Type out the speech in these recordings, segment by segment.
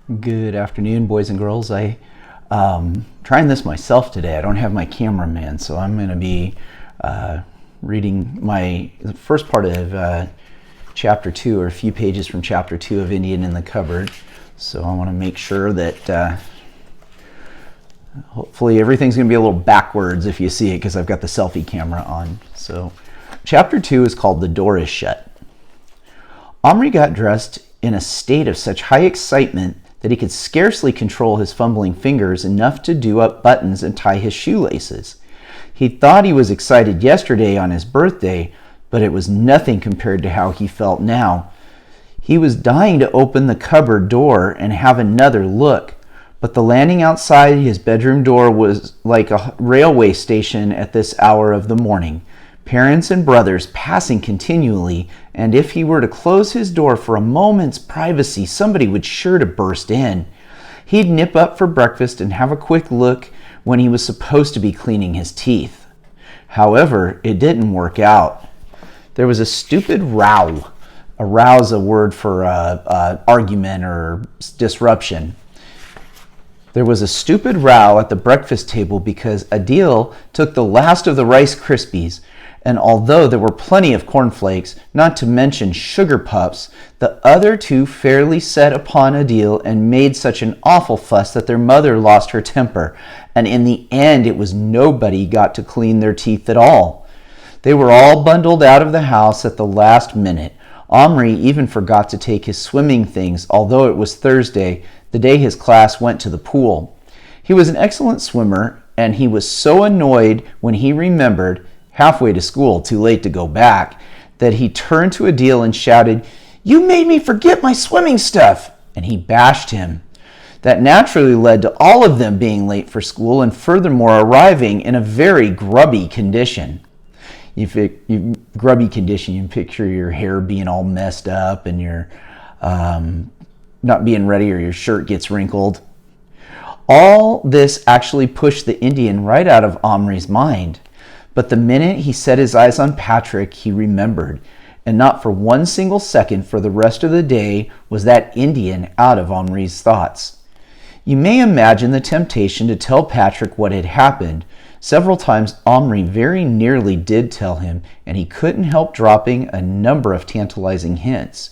Good afternoon, boys and girls. Trying this myself today. I don't have my cameraman, so I'm going to be reading the first part of chapter 2, or a few pages from chapter 2 of Indian in the Cupboard. So I want to make sure that hopefully everything's going to be a little backwards if you see it, because I've got the selfie camera on. So chapter 2 is called The Door is Shut. Omri got dressed in a state of such high excitement that he could scarcely control his fumbling fingers enough to do up buttons and tie his shoelaces. He thought he was excited yesterday on his birthday, but it was nothing compared to how he felt now. He was dying to open the cupboard door and have another look, but the landing outside his bedroom door was like a railway station at this hour of the morning. Parents and brothers passing continually, and if he were to close his door for a moment's privacy, somebody would sure to burst in. He'd nip up for breakfast and have a quick look when he was supposed to be cleaning his teeth. However, it didn't work out. There was a stupid row. A row is a word for argument or disruption. There was a stupid row at the breakfast table because Adil took the last of the Rice Krispies, and although there were plenty of cornflakes, not to mention sugar puffs, the other two fairly set upon Adil and made such an awful fuss that their mother lost her temper, and in the end it was nobody got to clean their teeth at all. They were all bundled out of the house at the last minute. Omri even forgot to take his swimming things, although it was Thursday, the day his class went to the pool. He was an excellent swimmer, and he was so annoyed when he remembered, halfway to school, too late to go back, that he turned to Adil and shouted, "You made me forget my swimming stuff!" and he bashed him. That naturally led to all of them being late for school and furthermore arriving in a very grubby condition. Grubby condition, you can picture your hair being all messed up and you're not being ready, or your shirt gets wrinkled. All this actually pushed the Indian right out of Omri's mind. But the minute he set his eyes on Patrick, he remembered, and not for one single second for the rest of the day was that Indian out of Omri's thoughts. You may imagine the temptation to tell Patrick what had happened. Several times Omri very nearly did tell him, and he couldn't help dropping a number of tantalizing hints.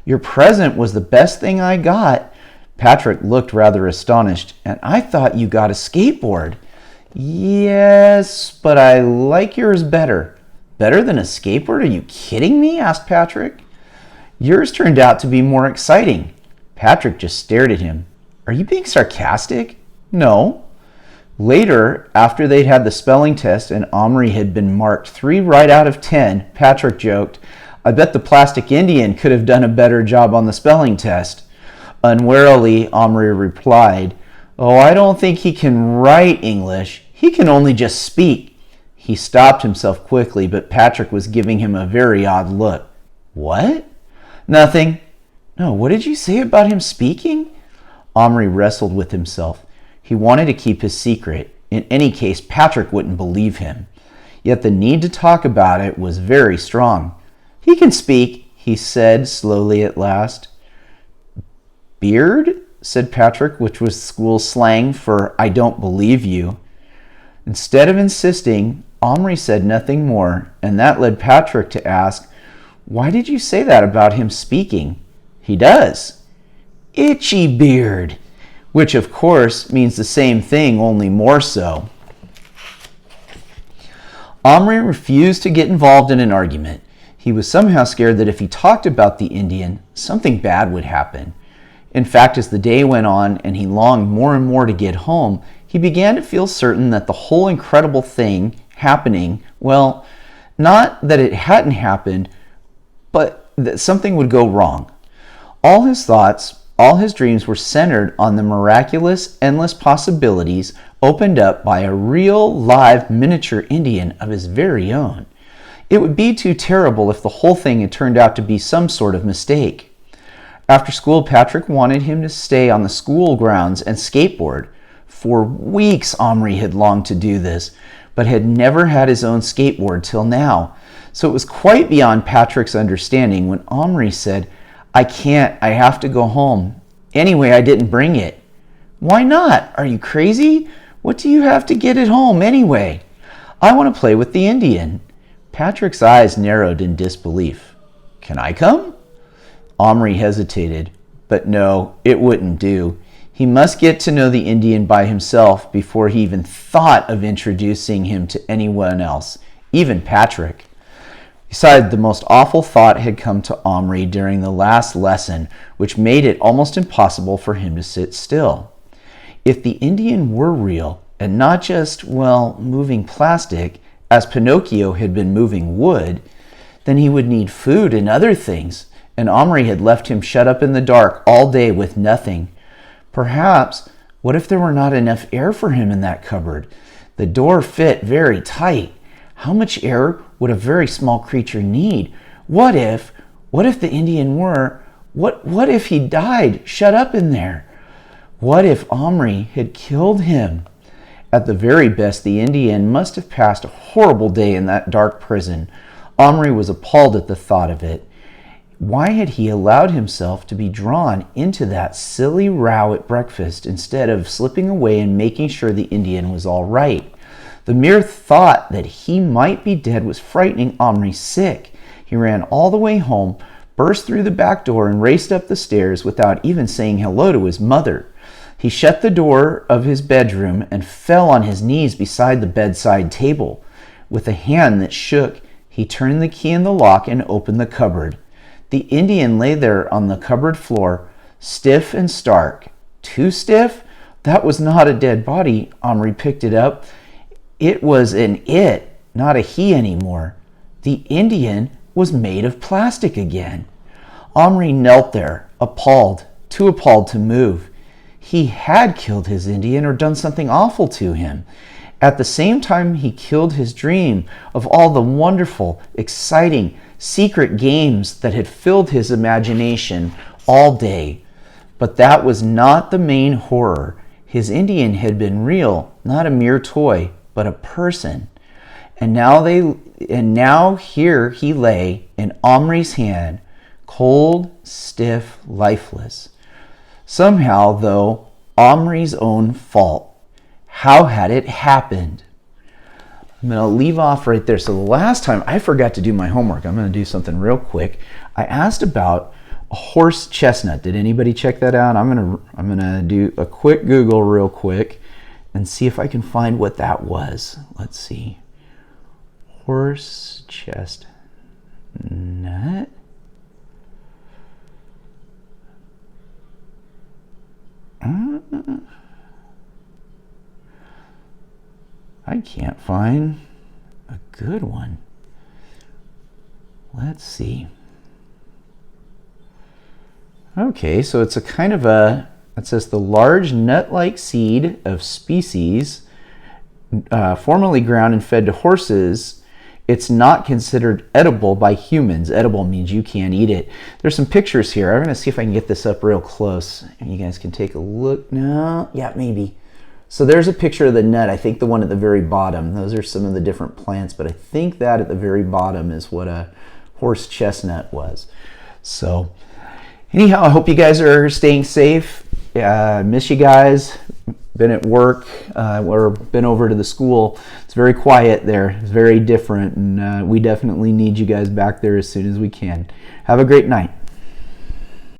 "Your present was the best thing I got." Patrick looked rather astonished. "And I thought you got a skateboard." "Yes, but I like yours better." "Better than a skateboard? Are you kidding me?" asked Patrick. "Yours turned out to be more exciting." Patrick just stared at him. "Are you being sarcastic?" "No." Later, after they'd had the spelling test and Omri had been marked 3 right out of 10, Patrick joked, "I bet the Plastic Indian could have done a better job on the spelling test." Unwarily, Omri replied, "Oh, I don't think he can write English. He can only just speak." He stopped himself quickly, but Patrick was giving him a very odd look. "What?" "Nothing." "No, what did you say about him speaking?" Omri wrestled with himself. He wanted to keep his secret. In any case, Patrick wouldn't believe him. Yet the need to talk about it was very strong. "He can speak," he said slowly at last. "Beard?" said Patrick, which was school slang for "I don't believe you." Instead of insisting, Omri said nothing more, and that led Patrick to ask, "Why did you say that about him speaking?" "He does." "Itchy beard," which of course means the same thing, only more so. Omri refused to get involved in an argument. He was somehow scared that if he talked about the Indian, something bad would happen. In fact, as the day went on and he longed more and more to get home, he began to feel certain that the whole incredible thing happening, well, not that it hadn't happened, but that something would go wrong. All his thoughts, all his dreams were centered on the miraculous, endless possibilities opened up by a real, live, miniature Indian of his very own. It would be too terrible if the whole thing had turned out to be some sort of mistake. After school, Patrick wanted him to stay on the school grounds and skateboard. For weeks, Omri had longed to do this, but had never had his own skateboard till now. So it was quite beyond Patrick's understanding when Omri said, "I can't, I have to go home." Anyway, I didn't bring it. Why not? Are you crazy? What do you have to get at home anyway? I want to play with the Indian. Patrick's eyes narrowed in disbelief. Can I come? Omri hesitated, but no, it wouldn't do. He must get to know the Indian by himself before he even thought of introducing him to anyone else, even Patrick. Besides, the most awful thought had come to Omri during the last lesson, which made it almost impossible for him to sit still. If the Indian were real, and not just, well, moving plastic, as Pinocchio had been moving wood, then he would need food and other things, and Omri had left him shut up in the dark all day with nothing. Perhaps, what if there were not enough air for him in that cupboard? The door fit very tight. How much air would a very small creature need? What if the Indian were, what if he died shut up in there? What if Omri had killed him? At the very best, the Indian must have passed a horrible day in that dark prison. Omri was appalled at the thought of it. Why had he allowed himself to be drawn into that silly row at breakfast instead of slipping away and making sure the Indian was all right? The mere thought that he might be dead was frightening Omri sick. He ran all the way home, burst through the back door, and raced up the stairs without even saying hello to his mother. He shut the door of his bedroom and fell on his knees beside the bedside table. With a hand that shook, he turned the key in the lock and opened the cupboard. The Indian lay there on the cupboard floor, stiff and stark. Too stiff? That was not a dead body. Omri picked it up. It was an it, not a he anymore. The Indian was made of plastic again. Omri knelt there, appalled, too appalled to move. He had killed his Indian or done something awful to him. At the same time, he killed his dream of all the wonderful, exciting, secret games that had filled his imagination all day. But that was not the main horror. His Indian had been real, not a mere toy, but a person. And now here he lay in Omri's hand, cold, stiff, lifeless. Somehow, though, Omri's own fault. How had it happened? I'm going to leave off right there. So the last time I forgot to do my homework. I'm going to do something real quick. I asked about a horse chestnut. Did anybody check that out? I'm going to do a quick Google real quick and see if I can find what that was. Let's see. Horse chestnut. I can't find a good one. Let's see. Okay, so it's a kind of it says the large nut-like seed of species formerly ground and fed to horses. It's not considered edible by humans. Edible means you can't eat it. There's some pictures here. I'm going to see if I can get this up real close. You guys can take a look. No, yeah, maybe. So there's a picture of the nut. I think the one at the very bottom. Those are some of the different plants, but I think that at the very bottom is what a horse chestnut was. So anyhow, I hope you guys are staying safe. Miss you guys. Been at work or been over to the school. It's very quiet there. It's very different, and we definitely need you guys back there as soon as we can. Have a great night.